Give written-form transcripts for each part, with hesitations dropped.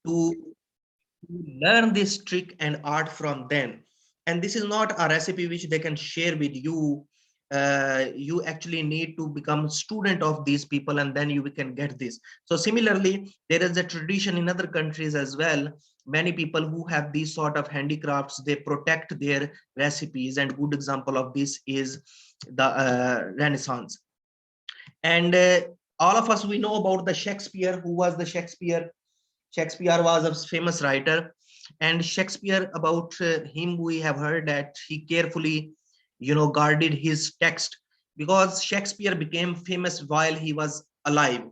to learn this trick and art from them. And this is not a recipe which they can share with you. You actually need to become student of these people, and then you can get this. So similarly, there is a tradition in other countries as well. Many people who have these sort of handicrafts, they protect their recipes, and good example of this is the Renaissance. And all of us, we know about the Shakespeare. Who was the Shakespeare? Shakespeare was a famous writer, and Shakespeare, about him, we have heard that he carefully, guarded his text, because Shakespeare became famous while he was alive.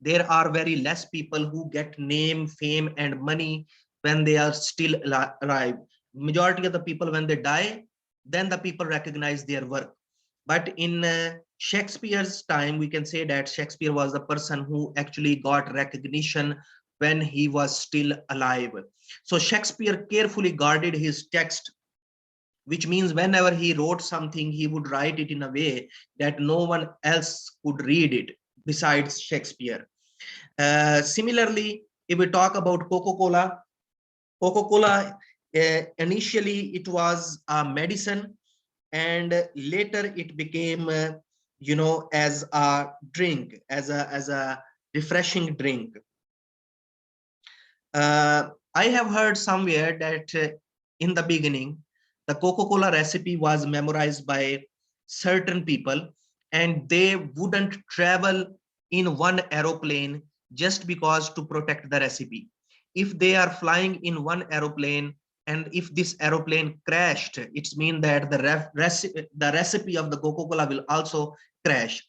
There are very less people who get name, fame, and money when they are still alive. Majority of the people, when they die, then the people recognize their work. But in Shakespeare's time, we can say that Shakespeare was the person who actually got recognition when he was still alive. So Shakespeare carefully guarded his text, which means whenever he wrote something, he would write it in a way that no one else could read it besides Shakespeare. Similarly, if we talk about Coca-Cola, Coca-Cola, initially it was a medicine, and later it became, as a drink, as a refreshing drink. I have heard somewhere that in the beginning, the Coca-Cola recipe was memorized by certain people, and they wouldn't travel in one aeroplane just because to protect the recipe. If they are flying in one aeroplane, and if this aeroplane crashed, it's mean that the recipe of the Coca-Cola will also crash.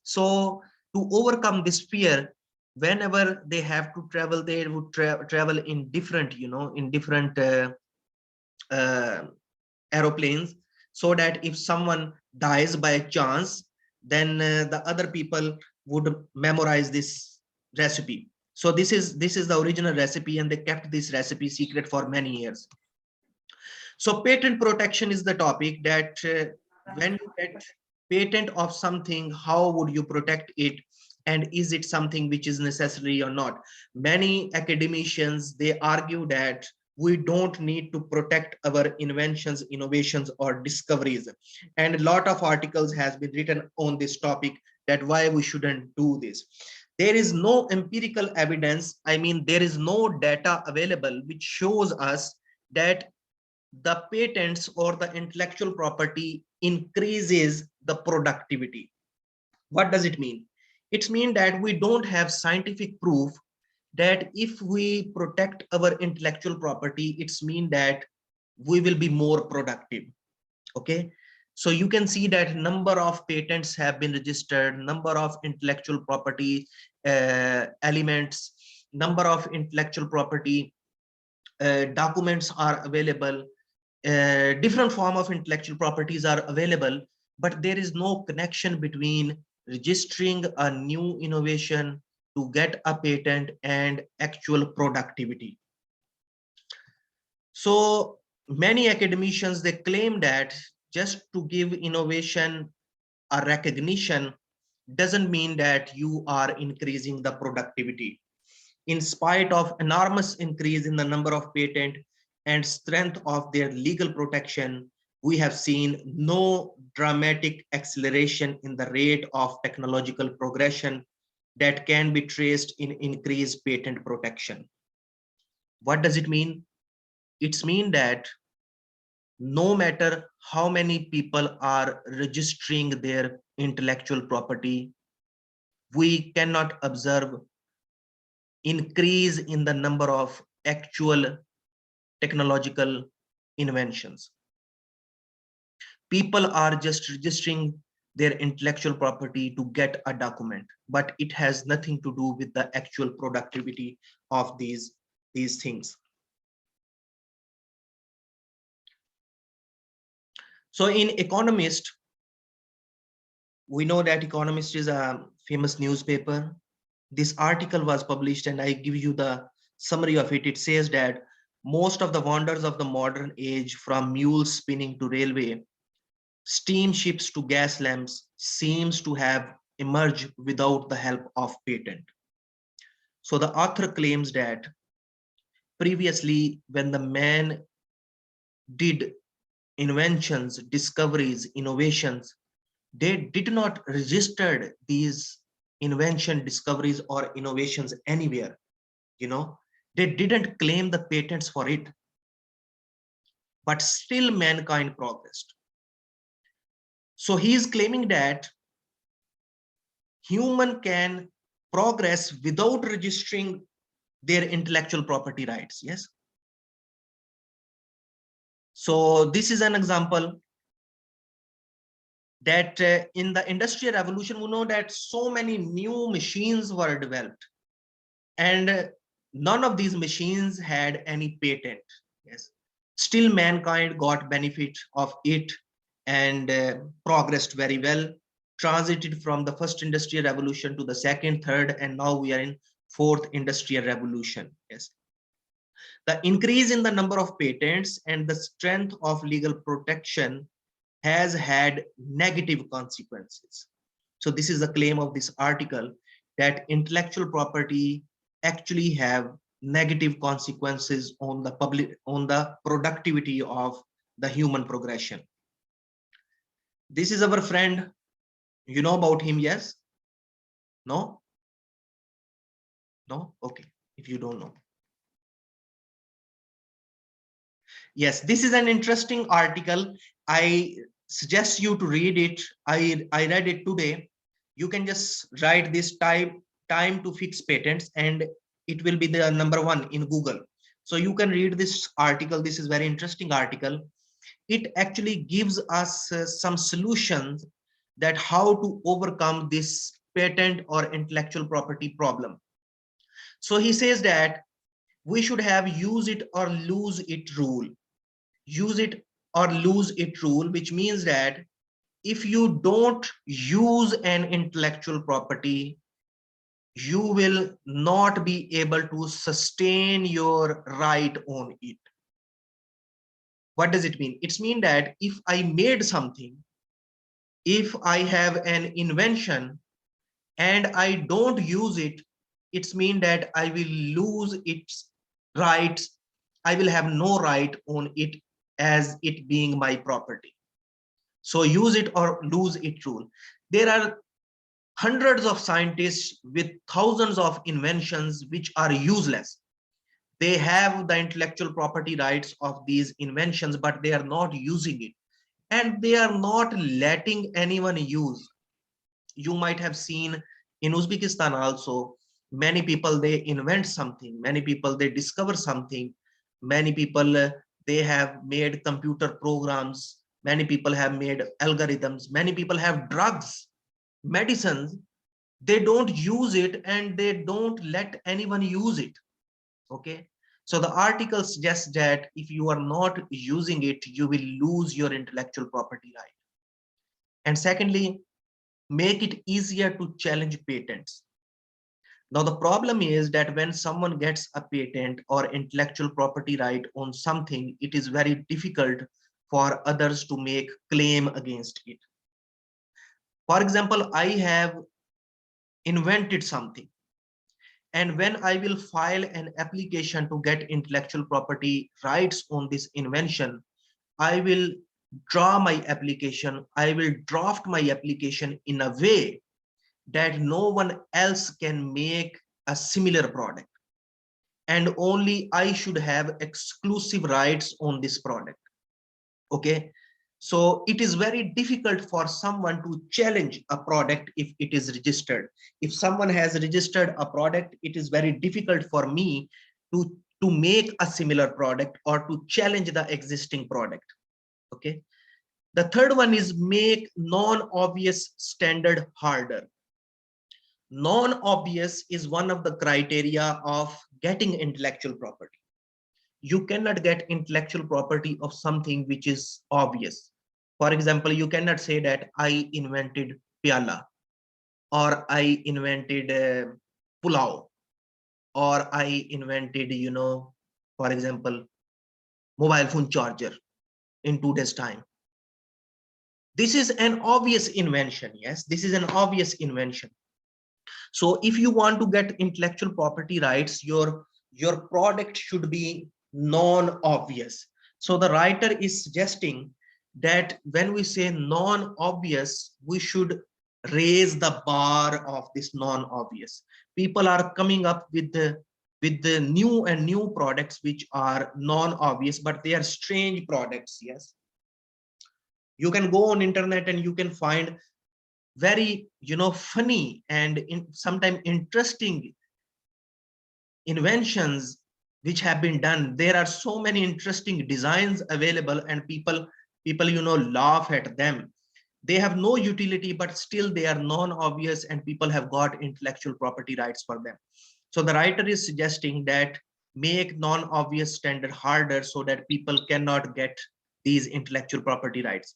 So to overcome this fear, whenever they have to travel, they would travel in different, in different uh, aeroplanes, so that if someone dies by chance, then the other people would memorize this recipe. So this is the original recipe, and they kept this recipe secret for many years. So patent protection is the topic that when you get patent of something, how would you protect it? And is it something which is necessary or not? Many academicians, they argue that we don't need to protect our inventions, innovations, or discoveries. And a lot of articles has been written on this topic, that why we shouldn't do this. There is no empirical evidence. I mean, there is no data available which shows us that the patents or the intellectual property increases the productivity. What does it mean? It means that we don't have scientific proof that if we protect our intellectual property, it's mean that we will be more productive. Okay, so you can see that number of patents have been registered, number of intellectual property elements, number of intellectual property documents are available, different form of intellectual properties are available, but there is no connection between registering a new innovation to get a patent and actual productivity. So many academicians, they claim that just to give innovation a recognition doesn't mean that you are increasing the productivity. In spite of enormous increase in the number of patent and strength of their legal protection, we have seen no dramatic acceleration in the rate of technological progression that can be traced in increased patent protection. What does it mean? It's mean that no matter how many people are registering their intellectual property, we cannot observe increase in the number of actual technological inventions. People are just registering their intellectual property to get a document, but it has nothing to do with the actual productivity of these things. So in Economist, we know that Economist is a famous newspaper. This article was published, and I give you the summary of it. It says that most of the wonders of the modern age, from mule spinning to railway, steamships to gas lamps, seems to have emerged without the help of patent. So the author claims that previously, when the man did inventions, discoveries, innovations, they did not register these invention, discoveries, or innovations anywhere. You know, they didn't claim the patents for it, but still mankind progressed. So he is claiming that human can progress without registering their intellectual property rights. Yes. So this is an example that in the industrial revolution, we know that so many new machines were developed, and none of these machines had any patent. Yes, still mankind got benefit of it and progressed very well, transited from the first industrial revolution to the second, third, and now we are in fourth industrial revolution. Yes, the increase in the number of patents and the strength of legal protection has had negative consequences. So this is the claim of this article, that intellectual property actually have negative consequences on the public, on the productivity of the human progression. This is our friend. You know about him? Yes? No? No? Okay. If you don't know. Yes, this is an interesting article. I suggest you to read it. I read it today. You can just write this time to fix patents and it will be the #1 in Google. So you can read this article. This is very interesting article. It actually gives us some solutions that how to overcome this patent or intellectual property problem. So he says that we should have use it or lose it rule. Use it or lose it rule, which means that if you don't use an intellectual property, you will not be able to sustain your right on it. What does it mean? It's mean that if I made something, if I have an invention and I don't use it, it's mean that I will lose its rights. I will have no right on it as it being my property. So use it or lose it rule. There are hundreds of scientists with thousands of inventions which are useless. They have the intellectual property rights of these inventions, but they are not using it. And they are not letting anyone use. You might have seen in Uzbekistan also, many people, they invent something, many people, they discover something, many people, they have made computer programs, many people have made algorithms, many people have drugs, medicines, they don't use it and they don't let anyone use it. Okay, so the article suggests that if you are not using it, you will lose your intellectual property right. And secondly, make it easier to challenge patents. Now the problem is that when someone gets a patent or intellectual property right on something, it is very difficult for others to make claim against it. For example, I have invented something, and when I will file an application to get intellectual property rights on this invention, I will draw my application, I will draft my application in a way that no one else can make a similar product, and only I should have exclusive rights on this product. Okay, so it is very difficult for someone to challenge a product if it is registered. If someone has registered a product, it is very difficult for me to make a similar product or to challenge the existing product. Okay, the third one is make non-obvious standard harder. Non-obvious is one of the criteria of getting intellectual property. You cannot get intellectual property of something which is obvious. For example, you cannot say that I invented piala, or I invented pulao, or I invented, for example, mobile phone charger in 2 days time. This is an obvious invention. Yes, this is an obvious invention. So if you want to get intellectual property rights, your your product should be non-obvious. So the writer is suggesting that when we say non-obvious, we should raise the bar of this non-obvious. People are coming up with the new and new products which are non-obvious, but they are strange products. Yes, you can go on internet and you can find very, funny and sometimes interesting inventions which have been done. There are so many interesting designs available, and people laugh at them. They have no utility, but still they are non-obvious, and people have got intellectual property rights for them. So the writer is suggesting that make non-obvious standard harder so that people cannot get these intellectual property rights.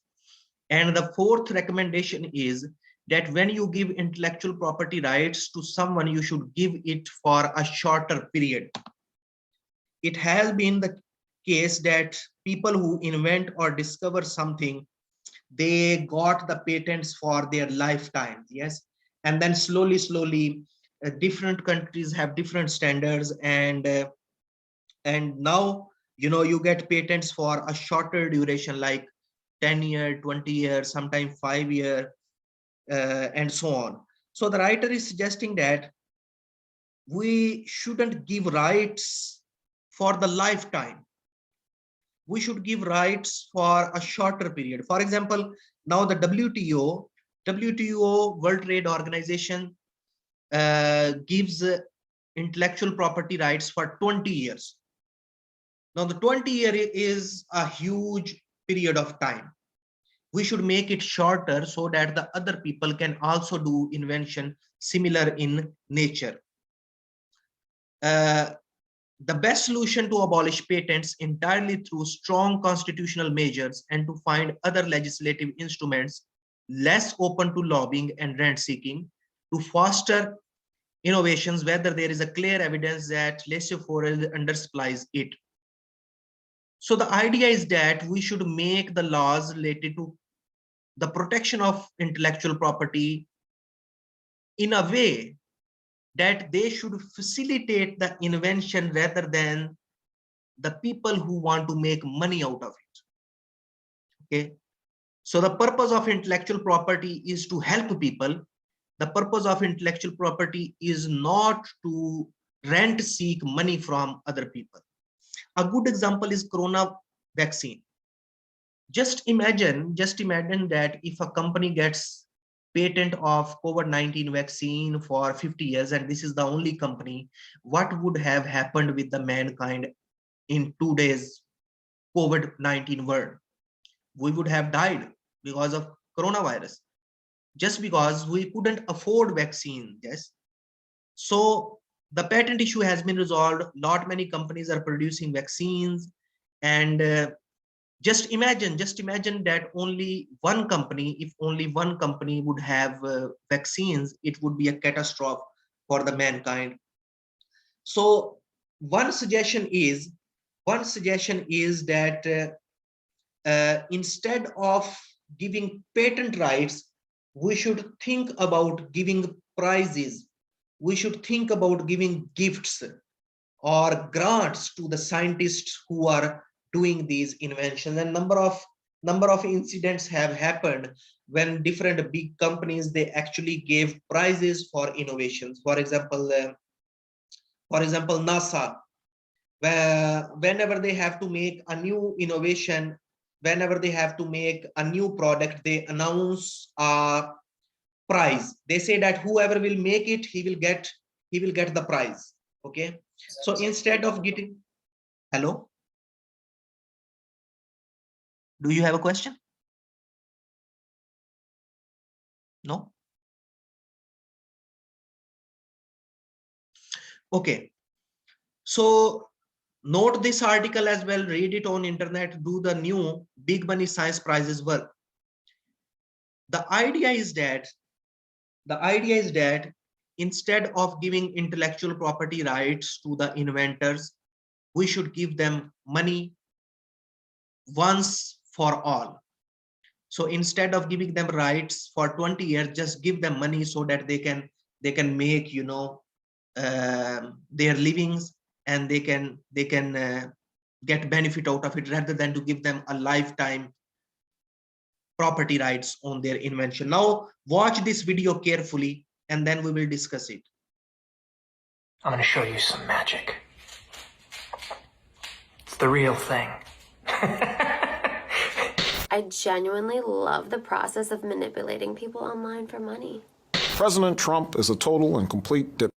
And the fourth recommendation is that when you give intellectual property rights to someone, you should give it for a shorter period. It has been the case that people who invent or discover something, they got the patents for their lifetime. Yes. And then slowly, different countries have different standards, and now you get patents for a shorter duration, like 10-year, 20-year, sometimes 5-year, and so on. So the writer is suggesting that we shouldn't give rights for the lifetime. We should give rights for a shorter period. For example, now the WTO, World Trade Organization, gives intellectual property rights for 20 years. Now the 20-year is a huge period of time. We should make it shorter so that the other people can also do invention similar in nature. The best solution to abolish patents entirely through strong constitutional measures and to find other legislative instruments less open to lobbying and rent seeking to foster innovations, whether there is a clear evidence that laissez-faire undersupplies it. So the idea is that we should make the laws related to the protection of intellectual property in a way that they should facilitate the invention rather than the people who want to make money out of it. Okay. So the purpose of intellectual property is to help people. The purpose of intellectual property is not to rent seek money from other people. A good example is corona vaccine. Just imagine that if a company gets patent of COVID-19 vaccine for 50 years, and this is the only company, what would have happened with the mankind in today's COVID-19 world? We would have died because of coronavirus, just because we couldn't afford vaccine. Yes. So the patent issue has been resolved. Not many companies are producing vaccines, and just imagine that only one company, if only one company would have vaccines, it would be a catastrophe for the mankind. So one suggestion is that instead of giving patent rights, we should think about giving prizes. We should think about giving gifts or grants to the scientists who are doing these inventions. And number of incidents have happened when different big companies, they actually gave prizes for innovations. For example, NASA, where whenever they have to make a new innovation, whenever they have to make a new product, they announce a prize. They say that whoever will make it, he will get the prize. Okay. So instead of getting, hello, do you have a question? No. Okay. So note this article as well, read it on internet, do the new big money science prizes work. The idea is that instead of giving intellectual property rights to the inventors, we should give them money once for all. So instead of giving them rights for 20 years, just give them money so that they can make their livings, and they can get benefit out of it, rather than to give them a lifetime property rights on their invention. Now watch this video carefully, and then we will discuss it. I'm going to show you some magic. It's the real thing. I genuinely love the process of manipulating people online for money. President Trump is a total and complete dip.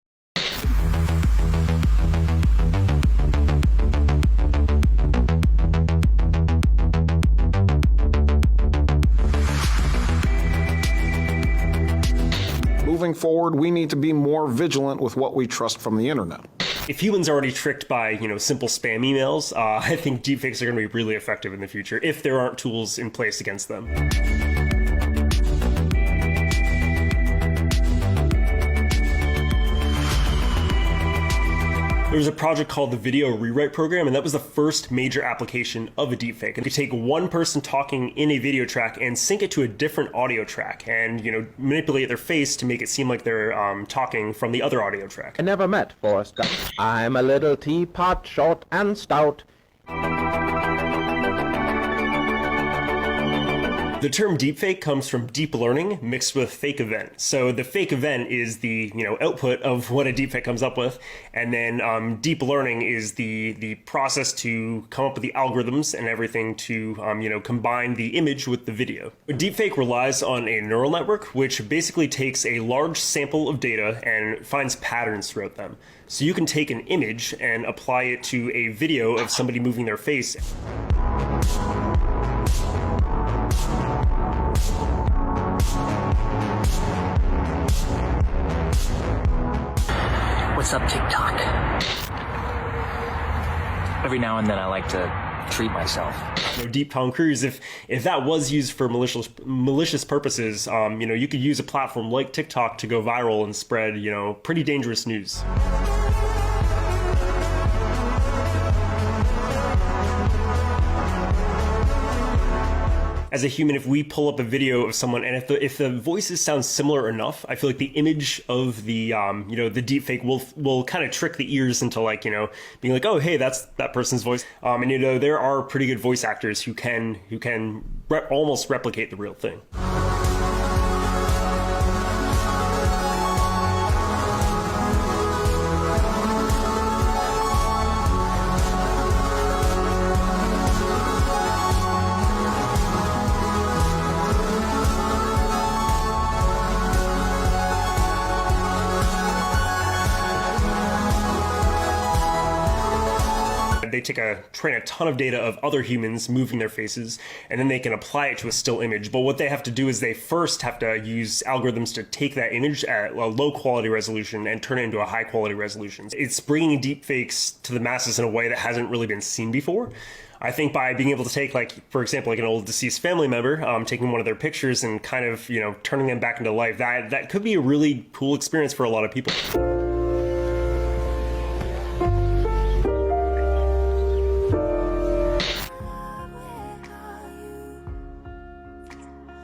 Moving forward, we need to be more vigilant with what we trust from the internet. If humans are already tricked by, simple spam emails, I think deepfakes are going to be really effective in the future if there aren't tools in place against them. There was a project called the Video Rewrite Program, and that was the first major application of a deepfake. And you could take one person talking in a video track and sync it to a different audio track and, manipulate their face to make it seem like they're talking from the other audio track. I never met Forrest Gump. I'm a little teapot, short and stout. The term deepfake comes from deep learning mixed with fake event. So the fake event is the output of what a deepfake comes up with, and then deep learning is the process to come up with the algorithms and everything to combine the image with the video. A deepfake relies on a neural network, which basically takes a large sample of data and finds patterns throughout them. So you can take an image and apply it to a video of somebody moving their face. What's up, TikTok? Every now and then I like to treat myself. Deep Tom Cruise, if that was used for malicious purposes, you could use a platform like TikTok to go viral and spread, pretty dangerous news. As a human, if we pull up a video of someone and if the voices sound similar enough, I feel like the image of the the deepfake will kind of trick the ears into being like, oh hey, that's that person's voice. And there are pretty good voice actors who can almost replicate the real thing. They train a ton of data of other humans moving their faces, and then they can apply it to a still image. But what they have to do is they first have to use algorithms to take that image at a low quality resolution and turn it into a high quality resolution. It's bringing deepfakes to the masses in a way that hasn't really been seen before. I think by being able to take, for example, an old deceased family member, taking one of their pictures and kind of, turning them back into life, that could be a really cool experience for a lot of people.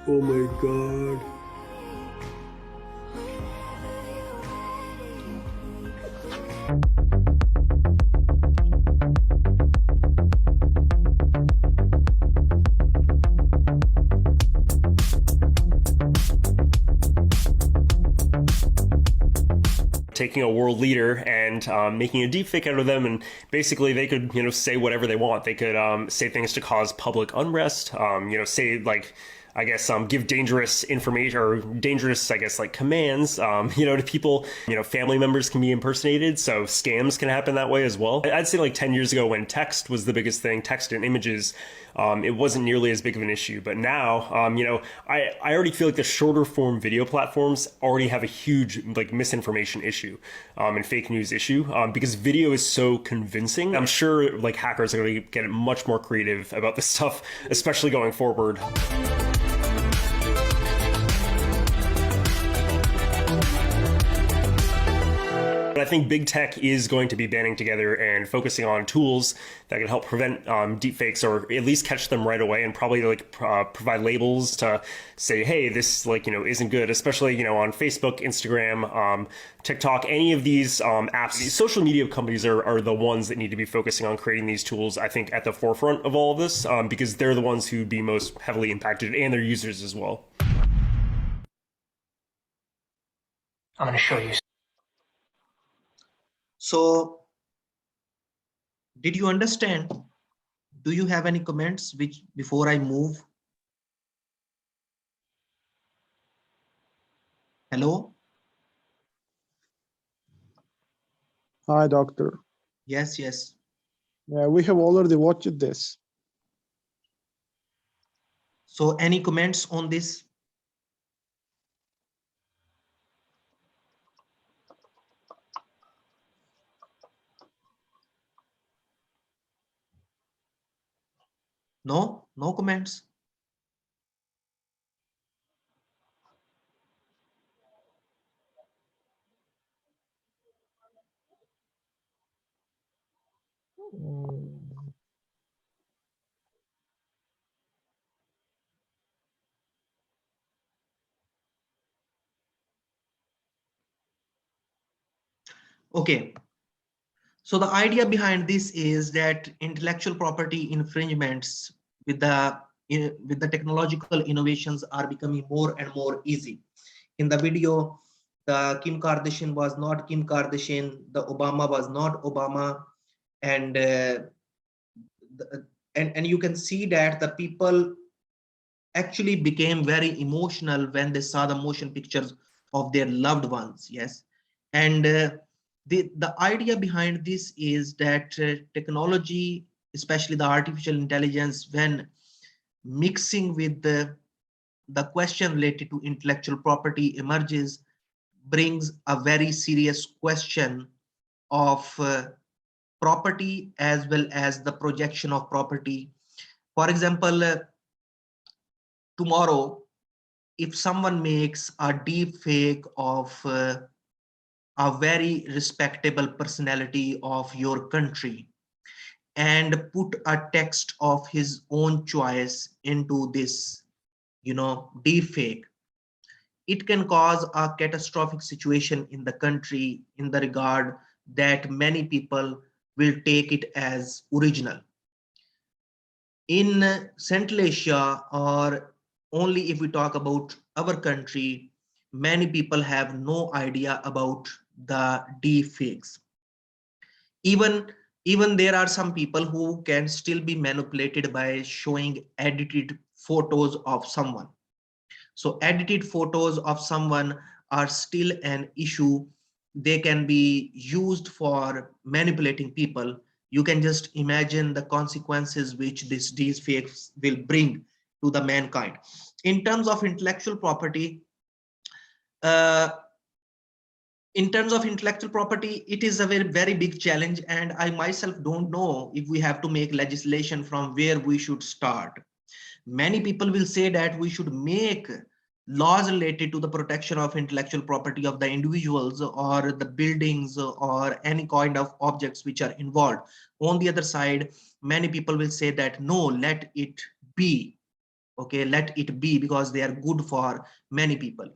Oh my God. Taking a world leader and making a deepfake out of them, and basically they could say whatever they want. They could say things to cause public unrest, say give dangerous information or dangerous, commands, to people. Family members can be impersonated, so scams can happen that way as well. I'd say 10 years ago when text was the biggest thing, text and images, it wasn't nearly as big of an issue. But now, I already feel like the shorter form video platforms already have a huge misinformation issue and fake news issue because video is so convincing. I'm sure hackers are going to get much more creative about this stuff, especially going forward. But I think big tech is going to be banding together and focusing on tools that can help prevent deepfakes, or at least catch them right away, and probably like provide labels to say, hey, this isn't good, especially on Facebook, Instagram, TikTok, any of these apps. These social media companies are the ones that need to be focusing on creating these tools, I think, at the forefront of all of this, because they're the ones who'd be most heavily impacted, and their users as well. I'm going to show you. So, did you understand? Do you have any comments which before I move? Hello? Hi, doctor. Yes, yes. Yeah, we have already watched this. So any comments on this? No, no comments. Okay. So the idea behind this is that intellectual property infringements with the technological innovations are becoming more and more easy. In the video, the Kim Kardashian was not Kim Kardashian, the Obama was not Obama, and and you can see that the people actually became very emotional when they saw the motion pictures of their loved ones. Yes, and the idea behind this is that technology, especially the artificial intelligence, when mixing with the question related to intellectual property emerges, brings a very serious question of property as well as the projection of property. For example, tomorrow, if someone makes a deep fake of a very respectable personality of your country and put a text of his own choice into this, deep fake, it can cause a catastrophic situation in the country in the regard that many people will take it as original. In Central Asia, or only if we talk about our country, many people have no idea about the deep fakes. Even there are some people who can still be manipulated by showing edited photos of someone. So edited photos of someone are still an issue. They can be used for manipulating people. You can just imagine the consequences which these fakes will bring to the mankind. In terms of intellectual property, it is a very big challenge, and I myself don't know if we have to make legislation from where we should start. Many people will say that we should make laws related to the protection of intellectual property of the individuals or the buildings or any kind of objects which are involved. On the other side, many people will say that no, let it be. Okay, let it be, because they are good for many people.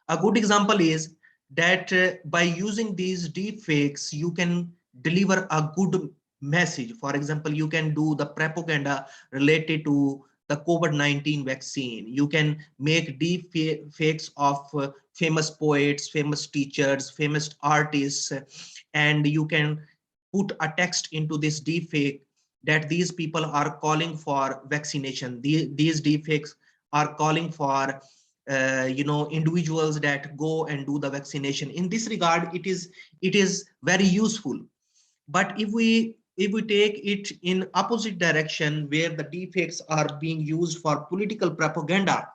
A good example is that by using these deep fakes, you can deliver a good message. For example, you can do the propaganda related to the COVID-19 vaccine. You can make deep fakes of famous poets, famous teachers, famous artists, and you can put a text into this deep fake that these people are calling for vaccination. These deep fakes are calling for individuals that go and do the vaccination. In this regard, it is very useful. But if we take it in opposite direction, where the deepfakes are being used for political propaganda,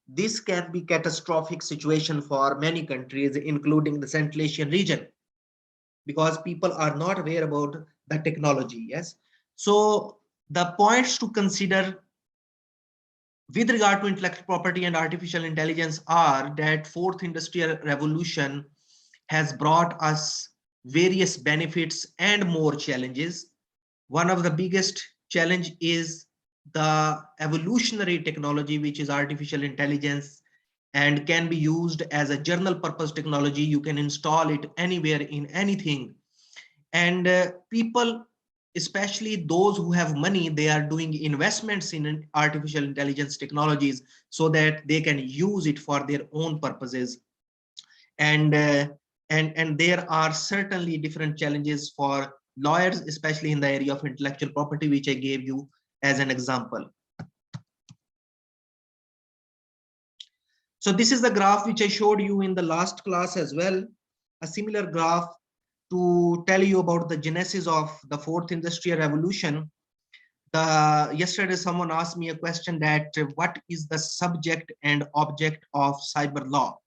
this can be catastrophic situation for many countries, including the Central Asian region, because people are not aware about the technology. Yes, so the points to consider with regard to intellectual property and artificial intelligence are that fourth industrial revolution has brought us various benefits and more challenges. One of the biggest challenge is the evolutionary technology, which is artificial intelligence, and can be used as a general purpose technology. You can install it anywhere in anything. And people, especially those who have money, they are doing investments in artificial intelligence technologies so that they can use it for their own purposes. And there are certainly different challenges for lawyers, especially in the area of intellectual property, which I gave you as an example. So this is the graph which I showed you in the last class as well, a similar graph to tell you about the genesis of the fourth industrial revolution. Yesterday someone asked me a question that what is the subject and object of cyber law?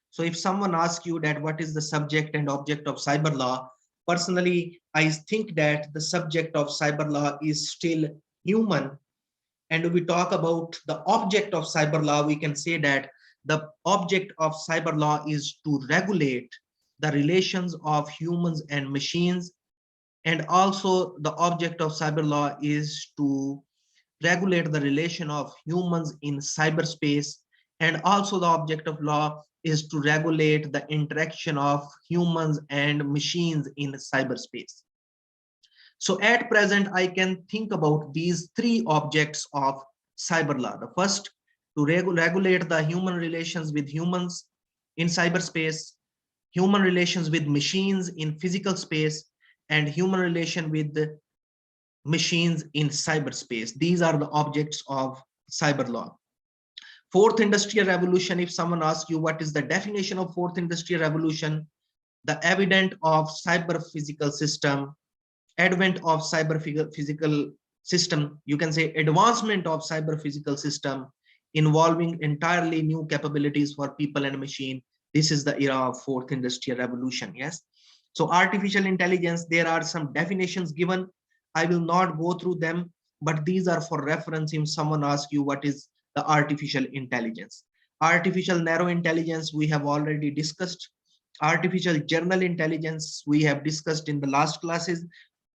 So if someone asks you that what is the subject and object of cyber law, personally, I think that the subject of cyber law is still human. And if we talk about the object of cyber law, we can say that the object of cyber law is to regulate the relations of humans and machines. And also the object of cyber law is to regulate the relation of humans in cyberspace. And also the object of law is to regulate the interaction of humans and machines in cyberspace. So at present, I can think about these three objects of cyber law. The first, to regulate the human relations with humans in cyberspace, human relations with machines in physical space, and human relation with the machines in cyberspace. These are the objects of cyber law. Fourth industrial revolution, if someone asks you what is the definition of fourth industrial revolution, the advent of cyber physical system, advent of cyber physical system, you can say advancement of cyber physical system involving entirely new capabilities for people and machine. This is the era of fourth industrial revolution. Yes. So artificial intelligence, there are some definitions given. I will not go through them, but these are for reference if someone asks you what is the artificial intelligence. Artificial narrow intelligence, we have already discussed. Artificial general intelligence, we have discussed in the last classes.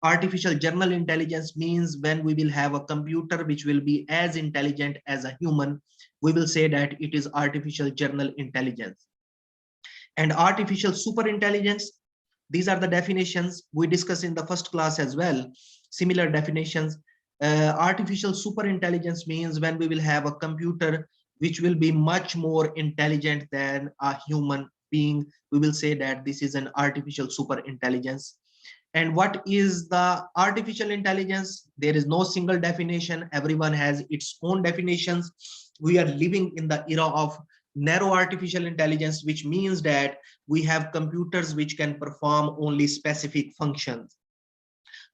Artificial general intelligence means when we will have a computer which will be as intelligent as a human, we will say that it is artificial general intelligence. And artificial super intelligence, these are the definitions we discussed in the first class as well. Similar definitions. Artificial super intelligence means when we will have a computer which will be much more intelligent than a human being, we will say that this is an artificial super intelligence. And what is the artificial intelligence? There is no single definition. Everyone has its own definitions. We are living in the era of narrow artificial intelligence, which means that we have computers which can perform only specific functions.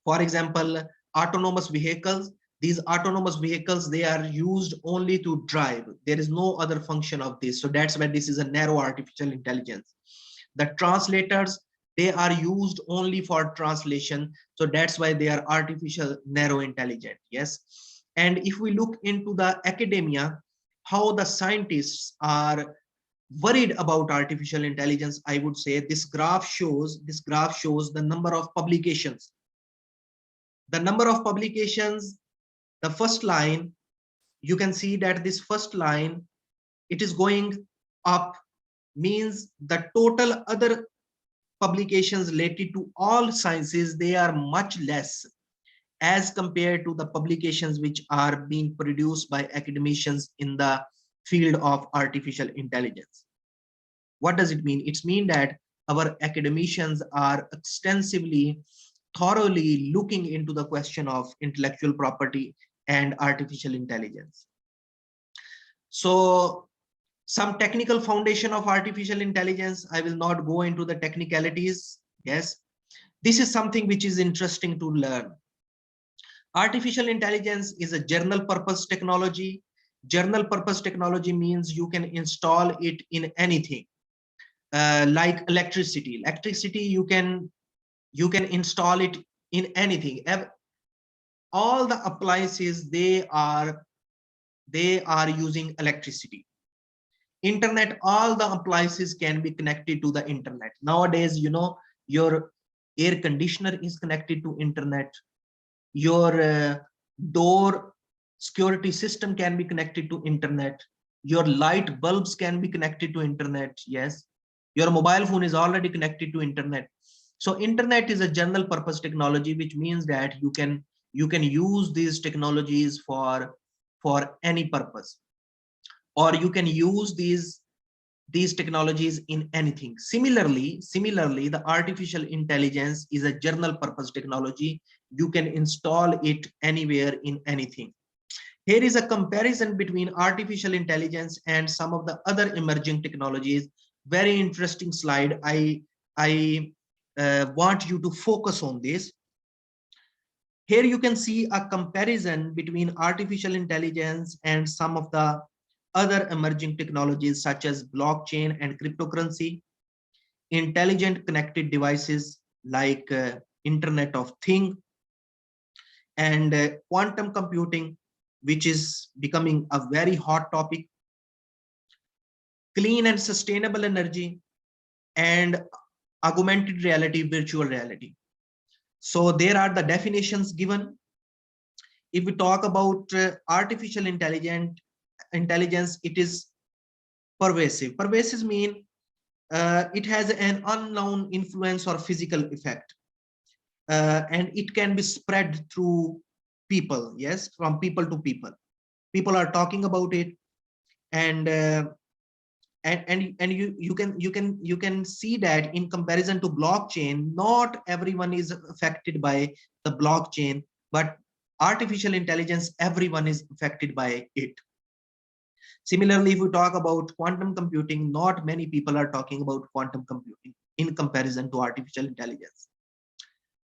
For example, autonomous vehicles. These autonomous vehicles, they are used only to drive. There is no other function of this. So that's why this is a narrow artificial intelligence. The translators, they are used only for translation. So that's why they are artificial narrow intelligent. Yes. And if we look into the academia, how the scientists are worried about artificial intelligence, I would say this graph shows the number of publications. The number of publications, the first line, you can see that this first line, it is going up, means the total other publications related to all sciences, they are much less as compared to the publications which are being produced by academicians in the field of artificial intelligence. What does it mean? It means that our academicians are extensively, thoroughly looking into the question of intellectual property and artificial intelligence. So some technical foundation of artificial intelligence, I will not go into the technicalities. Yes, this is something which is interesting to learn. Artificial intelligence is a general purpose technology. General purpose technology means you can install it in anything, like electricity. Electricity, you can install it in anything. All the appliances, they are using electricity. Internet, all the appliances can be connected to the internet. Nowadays, your air conditioner is connected to internet. Your door security system can be connected to internet. Your light bulbs can be connected to internet. Yes, your mobile phone is already connected to internet. So internet is a general purpose technology, which means that you can use these technologies for any purpose, or you can use these technologies in anything. Similarly, the artificial intelligence is a general purpose technology. You can install it anywhere in anything. Here is a comparison between artificial intelligence and some of the other emerging technologies. Very interesting slide. I want you to focus on this. Here you can see a comparison between artificial intelligence and some of the other emerging technologies such as blockchain and cryptocurrency, intelligent connected devices like Internet of Things, and quantum computing, which is becoming a very hot topic, clean and sustainable energy, and augmented reality, virtual reality. So there are the definitions given. If we talk about artificial intelligence, it is pervasive. Pervasive mean it has an unknown influence or physical effect, and it can be spread through people. Yes, from people to people. People are talking about it, and you can see that in comparison to blockchain, not everyone is affected by the blockchain, but artificial intelligence, everyone is affected by it. Similarly, if we talk about quantum computing, not many people are talking about quantum computing in comparison to artificial intelligence.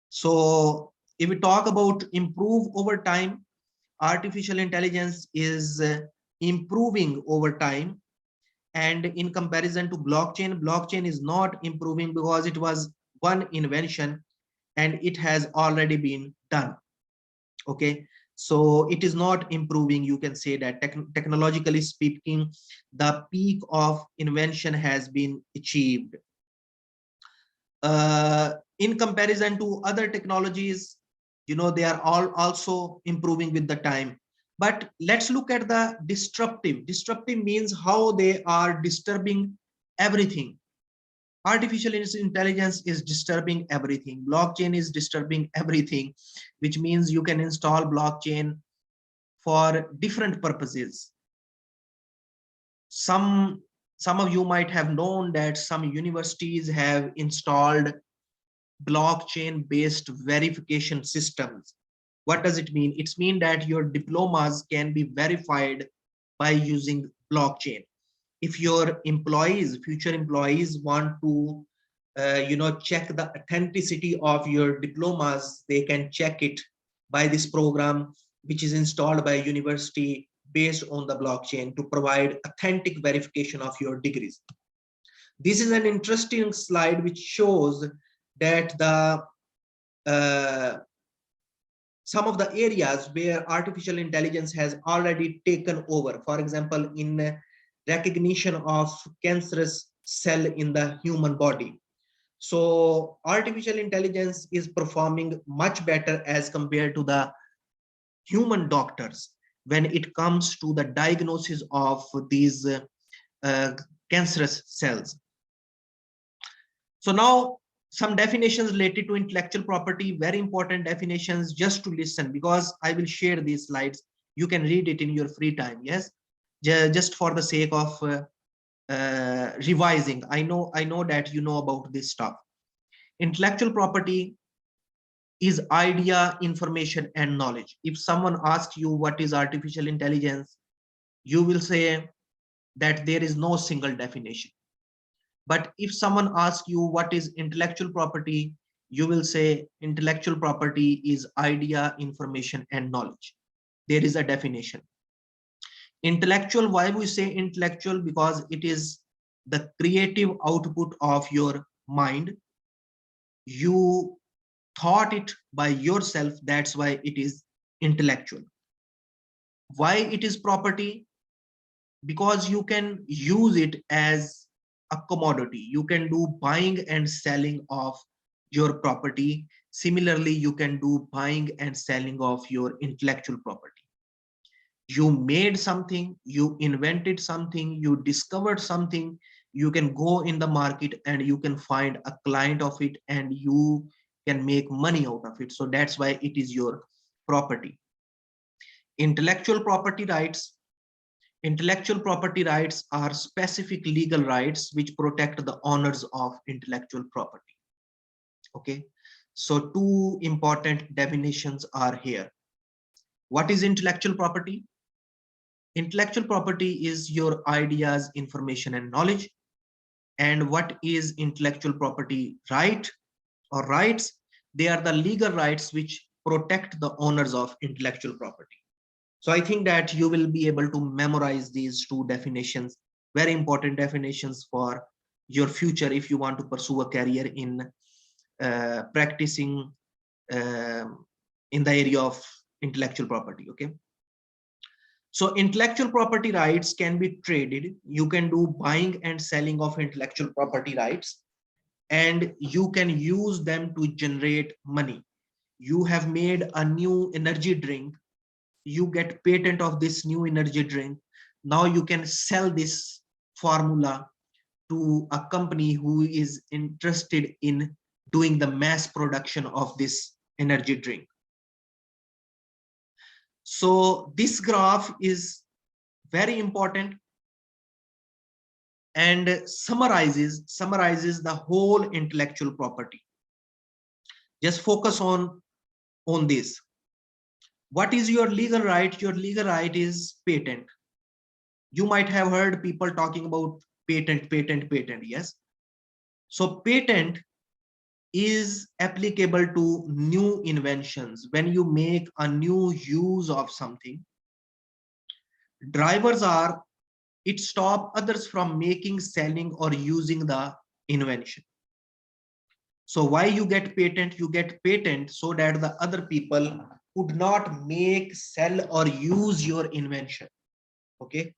So if we talk about improve over time, artificial intelligence is improving over time. And in comparison to blockchain is not improving because it was one invention and it has already been done. Okay, so it is not improving. You can say that technologically speaking, the peak of invention has been achieved. In comparison to other technologies, they are all also improving with the time. But let's look at the disruptive. Disruptive means how they are disturbing everything. Artificial intelligence is disturbing everything. Blockchain is disturbing everything, which means you can install blockchain for different purposes. Some of you might have known that some universities have installed blockchain based verification systems. What does it mean? It means that your diplomas can be verified by using blockchain. If your employees, future employees, want to check the authenticity of your diplomas, they can check it by this program, which is installed by a university based on the blockchain to provide authentic verification of your degrees. This is an interesting slide which shows that the some of the areas where artificial intelligence has already taken over. For example, in recognition of cancerous cell in the human body. So artificial intelligence is performing much better as compared to the human doctors when it comes to the diagnosis of these cancerous cells. So now some definitions related to intellectual property, very important definitions, just to listen, because I will share these slides. You can read it in your free time. Yes, just for the sake of revising. I know that you know about this stuff. Intellectual property is idea, information, and knowledge. If someone asks you what is artificial intelligence, you will say that there is no single definition. But if someone asks you what is intellectual property, you will say intellectual property is idea, information, and knowledge. There is a definition. Intellectual, why we say intellectual? Because it is the creative output of your mind. You thought it by yourself, that's why it is intellectual. Why it is property? because you can use it as a commodity. You can do buying and selling of your property. Similarly, you can do buying and selling of your intellectual property. You made something, you invented something, you discovered something, you can go in the market and you can find a client of it and you can make money out of it. So that's why it is your property. Intellectual property rights. Intellectual property rights are specific legal rights which protect the owners of intellectual property. Okay, so two important definitions are here. What is intellectual property? Intellectual property is your ideas, information, and knowledge. And what is intellectual property right or rights? They are the legal rights which protect the owners of intellectual property. So I think that you will be able to memorize these two definitions, very important definitions for your future if you want to pursue a career in practicing in the area of intellectual property. Okay. So intellectual property rights can be traded. You can do buying and selling of intellectual property rights, and you can use them to generate money. You have made a new energy drink. You get patent of this new energy drink. Now you can sell this formula to a company who is interested in doing the mass production of this energy drink. So this graph is very important and summarizes the whole intellectual property. Just focus on this. What is your legal right? Your legal right is patent. You might have heard people talking about patent. Yes. So patent is applicable to new inventions. When you make a new use of something, drivers are, it stops others from making, selling, or using the invention. So why you get patent? You get patent so that the other people could not make, sell, or use your invention. Okay.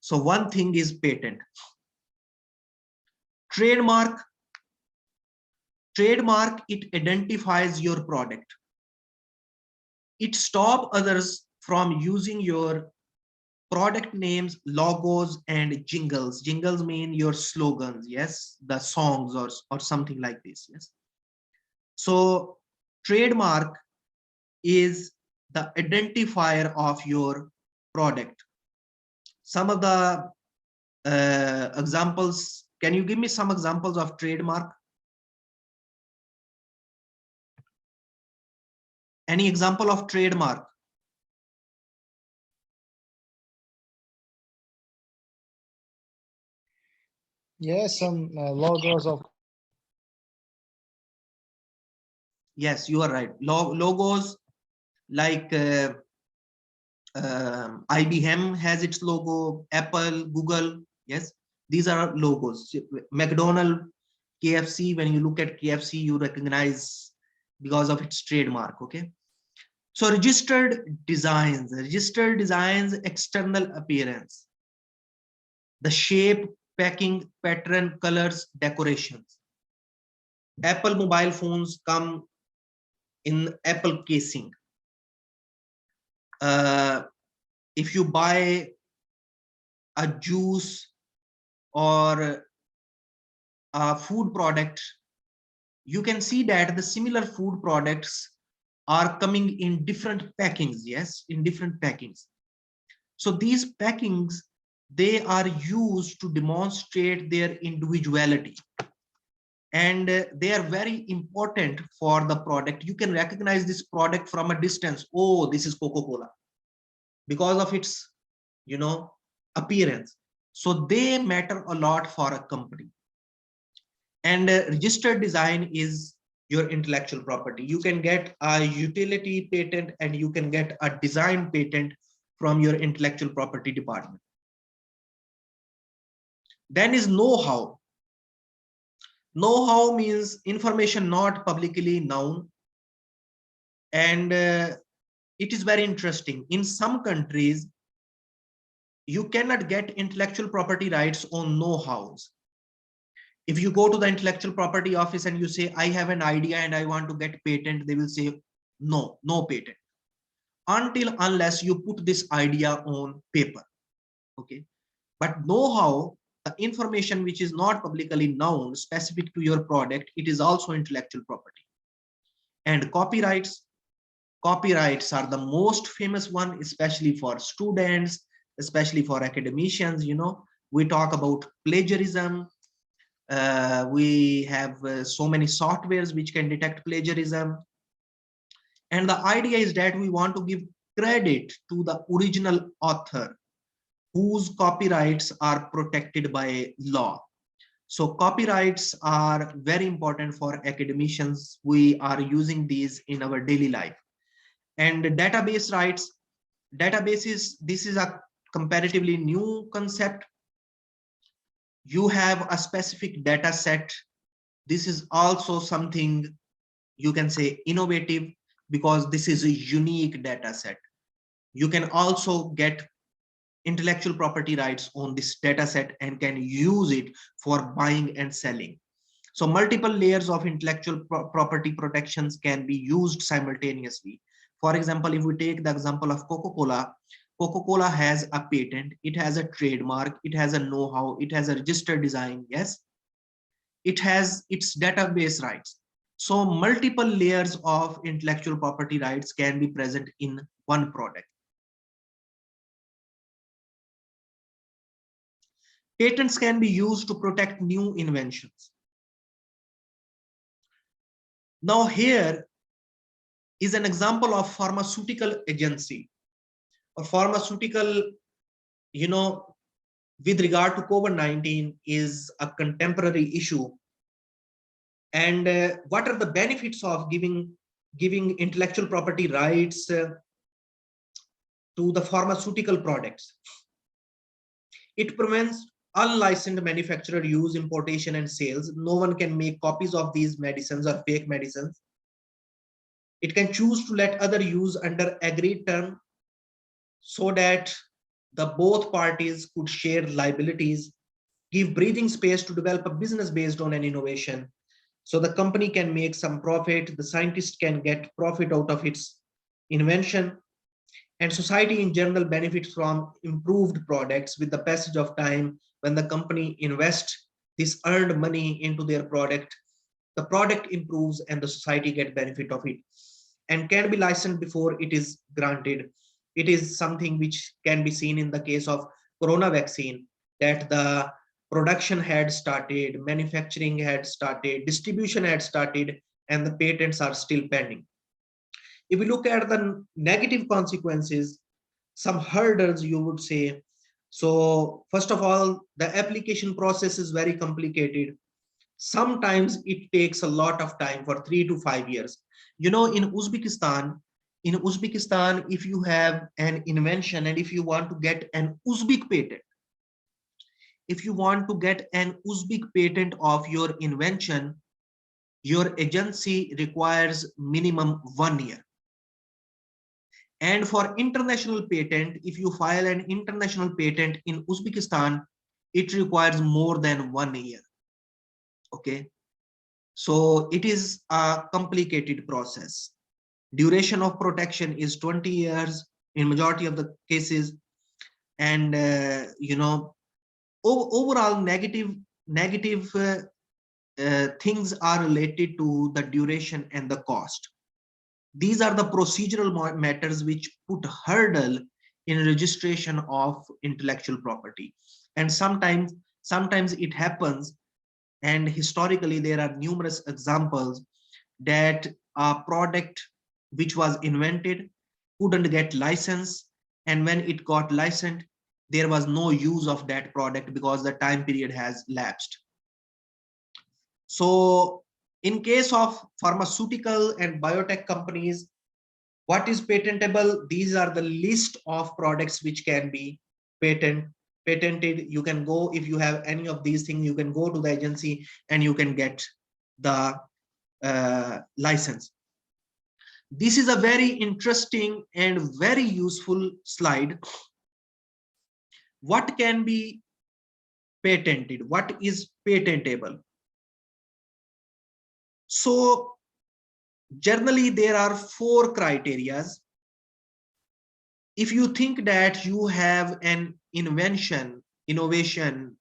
So one thing is patent. Trademark. Trademark, it identifies your product. It stops others from using your product names, logos, and jingles. Jingles mean your slogans, yes, the songs or something like this, yes. So trademark is the identifier of your product. Some of the examples, can you give me some examples of trademark? Any example of trademark? Yes, some logos of. Yes, you are right. Logos like IBM has its logo, Apple, Google. Yes, these are logos. McDonald's, KFC, when you look at KFC, you recognize because of its trademark. Okay. So registered designs, external appearance, the shape, packing, pattern, colors, decorations. Apple mobile phones come in Apple casing. If you buy a juice or a food product, you can see that the similar food products are coming in different packings. Yes, in different packings. So these packings, they are used to demonstrate their individuality, and they are very important for the product. You can recognize this product from a distance. Oh, this is Coca-Cola, because of its, appearance. So they matter a lot for a company. And registered design is your intellectual property. You can get a utility patent and you can get a design patent from your intellectual property department. Then is know-how. Know-how means information not publicly known. And it is very interesting. In some countries, you cannot get intellectual property rights on know-hows. If you go to the intellectual property office and you say, I have an idea and I want to get patent, they will say, no, no patent. Unless you put this idea on paper. Okay. But know-how, the information which is not publicly known, specific to your product, it is also intellectual property. And copyrights are the most famous one, especially for students, especially for academicians. You know, we talk about plagiarism. We have so many softwares which can detect plagiarism. And the idea is that we want to give credit to the original author whose copyrights are protected by law. So copyrights are very important for academicians. We are using these in our daily life. And database rights, databases, this is a comparatively new concept. You have a specific data set. This is also something you can say innovative, because this is a unique data set. You can also get intellectual property rights on this data set and can use it for buying and selling. So multiple layers of intellectual property protections can be used simultaneously. For example, if we take the example of Coca-Cola, Coca-Cola has a patent, it has a trademark, it has a know-how, it has a registered design, yes, it has its database rights. So multiple layers of intellectual property rights can be present in one product. Patents can be used to protect new inventions. Now here is an example of pharmaceutical agency or pharmaceutical, you know, with regard to COVID-19 is a contemporary issue. And what are the benefits of giving intellectual property rights to the pharmaceutical products? It prevents unlicensed manufacturer use, importation and sales. No one can make copies of these medicines or fake medicines. It can choose to let other use under agreed term so that the both parties could share liabilities, give breathing space to develop a business based on an innovation. So the company can make some profit, the scientist can get profit out of its invention, and society in general benefits from improved products. With the passage of time, when the company invests this earned money into their product, the product improves and the society get benefit of it, and can be licensed before it is granted. It is something which can be seen in the case of corona vaccine, that the production had started, manufacturing had started, distribution had started, and the patents are still pending. If we look at the negative consequences, some hurdles you would say. So first of all, the application process is very complicated. Sometimes it takes a lot of time, for 3 to 5 years. You know, in Uzbekistan, if you have an invention and if you want to get an Uzbek patent, if you want to get an Uzbek patent of your invention, your agency requires minimum 1 year. And for international patent, if you file an international patent in Uzbekistan, it requires more than 1 year. Okay. So it is a complicated process. Duration of protection is 20 years in majority of the cases. And, you know, overall negative things are related to the duration and the cost. These are the procedural matters which put hurdle in registration of intellectual property. And sometimes it happens, and historically there are numerous examples that a product which was invented couldn't get license, and when it got licensed, there was no use of that product because the time period has lapsed. So in case of pharmaceutical and biotech companies, what is patentable? These are the list of products which can be patented. You can go, if you have any of these things, you can go to the agency and you can get the license. This is a very interesting and very useful slide. what can be patented? What is patentable? So generally there are 4 criteria. If you think that you have an invention, innovation,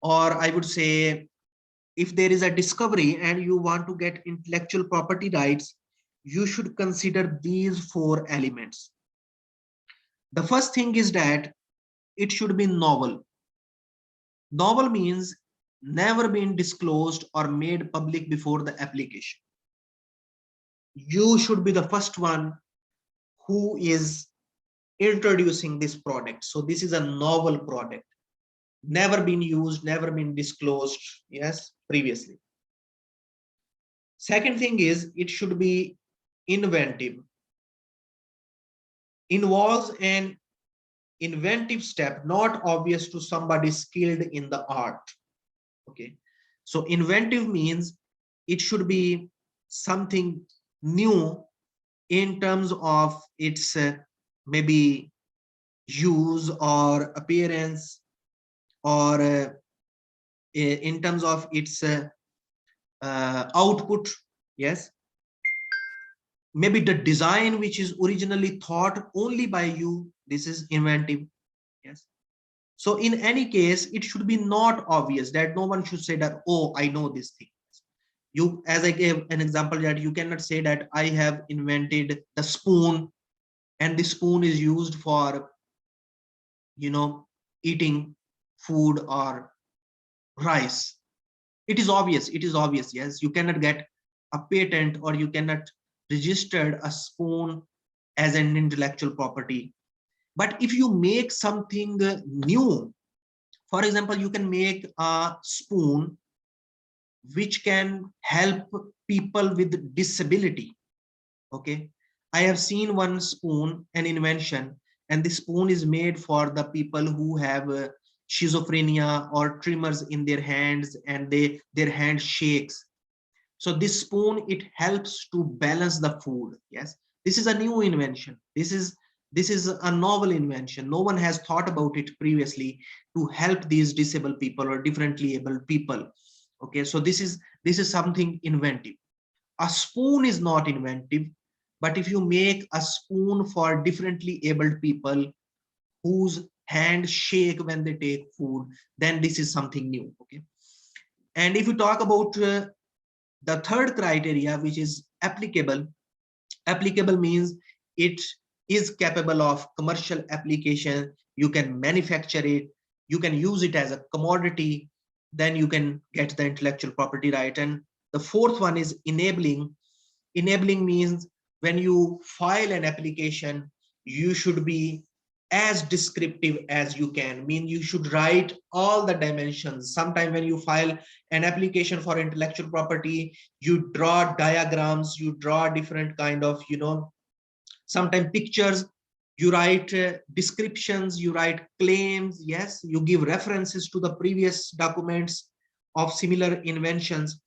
or I would say if there is a discovery and you want to get intellectual property rights, you should consider these 4 elements. The first thing is that it should be novel. Novel means never been disclosed or made public before the application. You should be the first one who is introducing this product. So this is a novel product, never been used, never been disclosed, yes, previously. Second thing is it should be inventive. Involves an inventive step, not obvious to somebody skilled in the art. Okay, so inventive means it should be something new in terms of its maybe use or appearance, or in terms of its output. Yes, maybe the design which is originally thought only by you, this is inventive. Yes, so in any case it should be not obvious, that no one should say that, oh, I know this thing. You, as I gave an example, that you cannot say that I have invented the spoon and the spoon is used for, you know, eating food or rice. It is obvious, it is obvious. Yes, you cannot get a patent or you cannot register a spoon as an intellectual property. But if you make something new, for example, you can make a spoon which can help people with disability. Okay, I have seen one spoon, an invention, and the spoon is made for the people who have schizophrenia or tremors in their hands, and their hand shakes. So this spoon, it helps to balance the food. Yes, this is a new invention. This is a novel invention. No one has thought about it previously to help these disabled people or differently abled people. Okay, so this is something inventive. A spoon is not inventive, but if you make a spoon for differently abled people whose hands shake when they take food, then this is something new. Okay, and if you talk about the third criteria, which is applicable. Applicable means it is capable of commercial application. You can manufacture it, you can use it as a commodity, then you can get the intellectual property right. And the fourth one is enabling. Enabling means when you file an application, you should be as descriptive as you can. Mean you should write all the dimensions. Sometimes when you file an application for intellectual property, you draw diagrams, you draw different kind of, you know, sometimes pictures, you write descriptions, you write claims. Yes, you give references to the previous documents of similar inventions.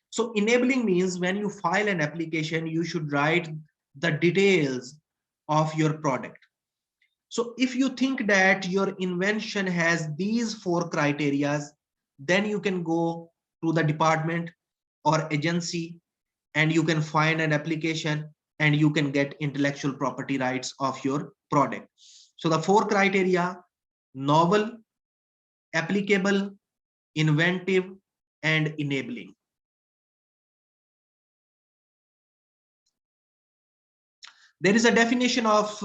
So enabling means when you file an application, you should write the details of your product. So if you think that your invention has these 4 criteria, then you can go to the department or agency and you can find an application and you can get intellectual property rights of your product. So the 4 criteria: novel, applicable, inventive, and enabling. There is a definition of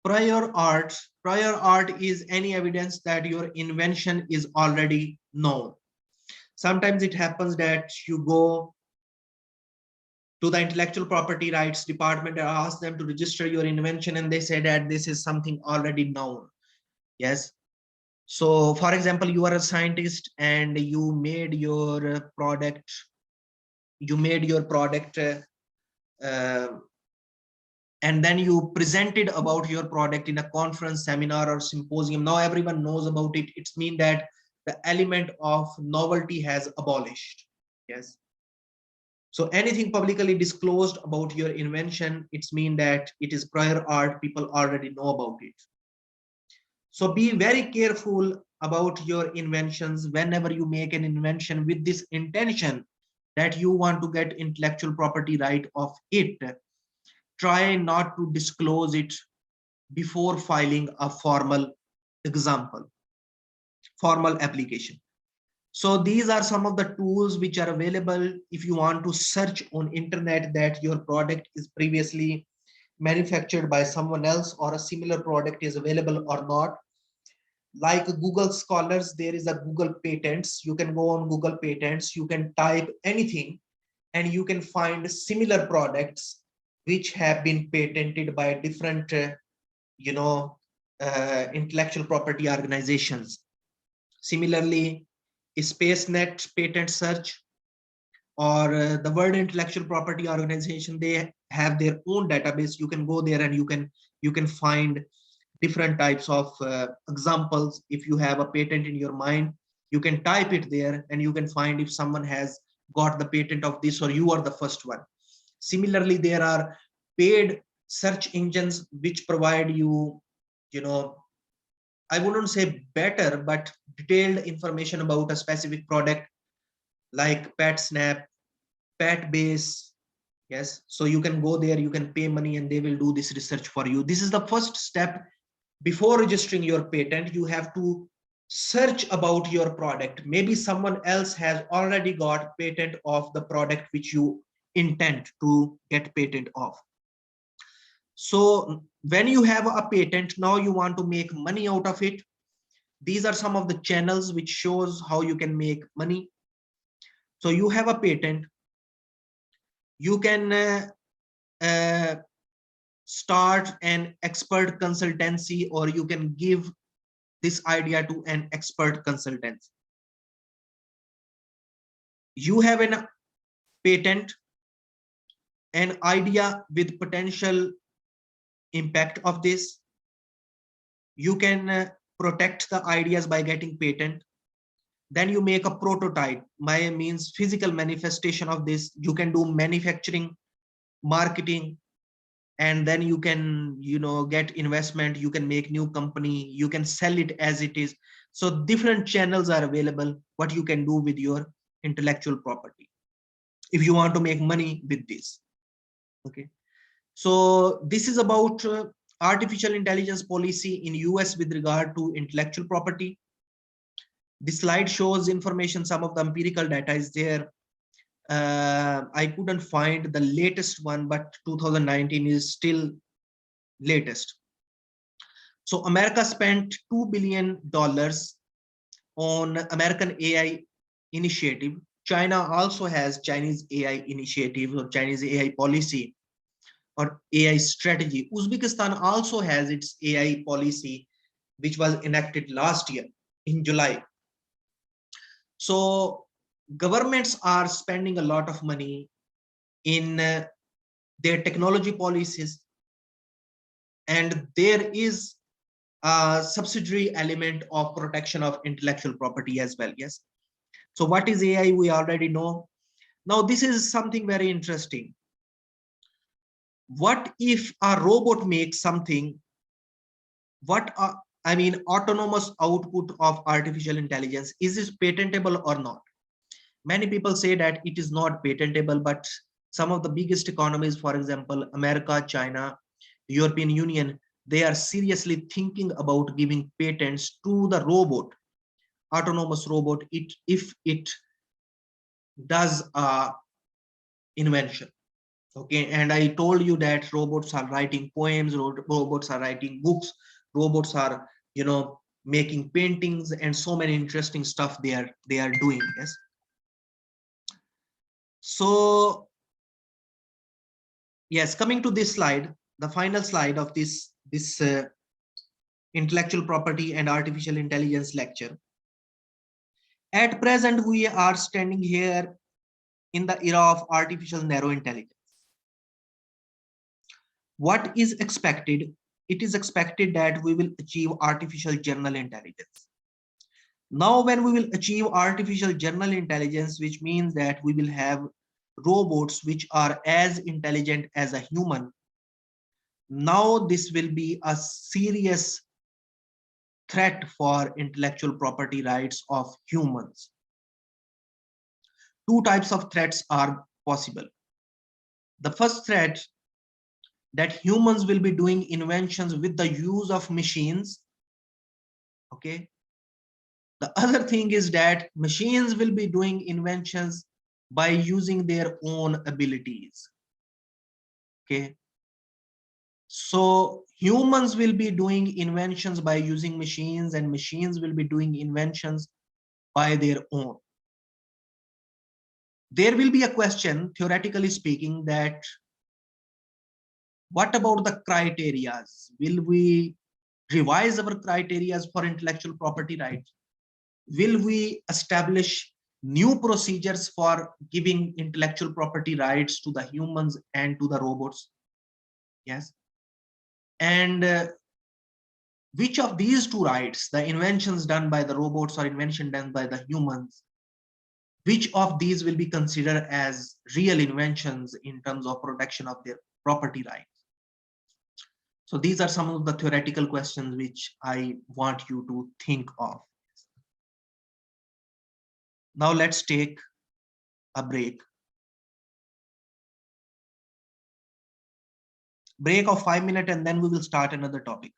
prior art. Prior art is any evidence that your invention is already known. Sometimes it happens that you go to the intellectual property rights department and ask them to register your invention, and they say that this is something already known. Yes, so for example, you are a scientist and you made your product, and then you presented about your product in a conference, seminar, or symposium. Now everyone knows about it. It's mean that the element of novelty has abolished. Yes, so anything publicly disclosed about your invention, it's mean that it is prior art, people already know about it. So be very careful about your inventions. Whenever you make an invention with this intention that you want to get intellectual property right of it, try not to disclose it before filing a formal application. So these are some of the tools which are available if you want to search on internet that your product is previously manufactured by someone else or a similar product is available or not. Like Google Scholars, there is a Google Patents. You can go on Google Patents, you can type anything and you can find similar products which have been patented by different intellectual property organizations. Similarly, SpaceNet patent search or the World Intellectual Property Organization, they have their own database. You can go there and you can find different types of examples. If you have a patent in your mind, you can type it there and you can find if someone has got the patent of this or you are the first one. Similarly, there are paid search engines which provide you, I wouldn't say better, but detailed information about a specific product, like PatSnap, PatBase. Yes, so you can go there, you can pay money and they will do this research for you. This is the first step. Before registering your patent, you have to search about your product. Maybe someone else has already got patent of the product which you intend to get patent of. So when you have a patent, now you want to make money out of it. These are some of the channels which shows how you can make money. So you have a patent, you can start an expert consultancy, or you can give this idea to an expert consultancy. You have an patent, an idea with potential impact of this. You can protect the ideas by getting patent. Then you make a prototype, by means physical manifestation of this. You can do manufacturing, marketing, and then you can get investment. You can make new company, you can sell it as it is. So different channels are available what you can do with your intellectual property if you want to make money with this. Okay, so this is about artificial intelligence policy in US with regard to intellectual property. This slide shows information, some of the empirical data is there. I couldn't find the latest one, but 2019 is still latest. So America spent $2 billion on American AI initiative. China also has Chinese AI initiative or Chinese AI policy or AI strategy. Uzbekistan also has its AI policy, which was enacted last year in July. So governments are spending a lot of money in their technology policies, and there is a subsidiary element of protection of intellectual property as well. Yes. So what is AI? We already know. Now this is something very interesting. What if a robot makes something? Autonomous output of artificial intelligence, is this patentable or not? Many people say that it is not patentable, but some of the biggest economies, for example, America, China, European Union, they are seriously thinking about giving patents to the robot, autonomous robot, if it does invention. Okay, and I told you that robots are writing poems, robots are writing books, robots are making paintings, and so many interesting stuff they are doing. Yes. So yes, coming to this slide, the final slide of this intellectual property and artificial intelligence lecture. At present, we are standing here in the era of artificial narrow intelligence. What is expected? It is expected that we will achieve artificial general intelligence. Now, when we will achieve artificial general intelligence, which means that we will have robots which are as intelligent as a human, now this will be a serious threat for intellectual property rights of humans. Two types of threats are possible. The first threat, that humans will be doing inventions with the use of machines. Okay. The other thing is that machines will be doing inventions by using their own abilities. Okay. So humans will be doing inventions by using machines, and machines will be doing inventions by their own. There will be a question, theoretically speaking, that what about the criterias? Will we revise our criterias for intellectual property rights? Will we establish new procedures for giving intellectual property rights to the humans and to the robots? Yes. And which of these two rights, the inventions done by the robots or invention done by the humans, which of these will be considered as real inventions in terms of protection of their property rights? So these are some of the theoretical questions which I want you to think of. Now let's take a break. Break of 5 minutes, and then we will start another topic.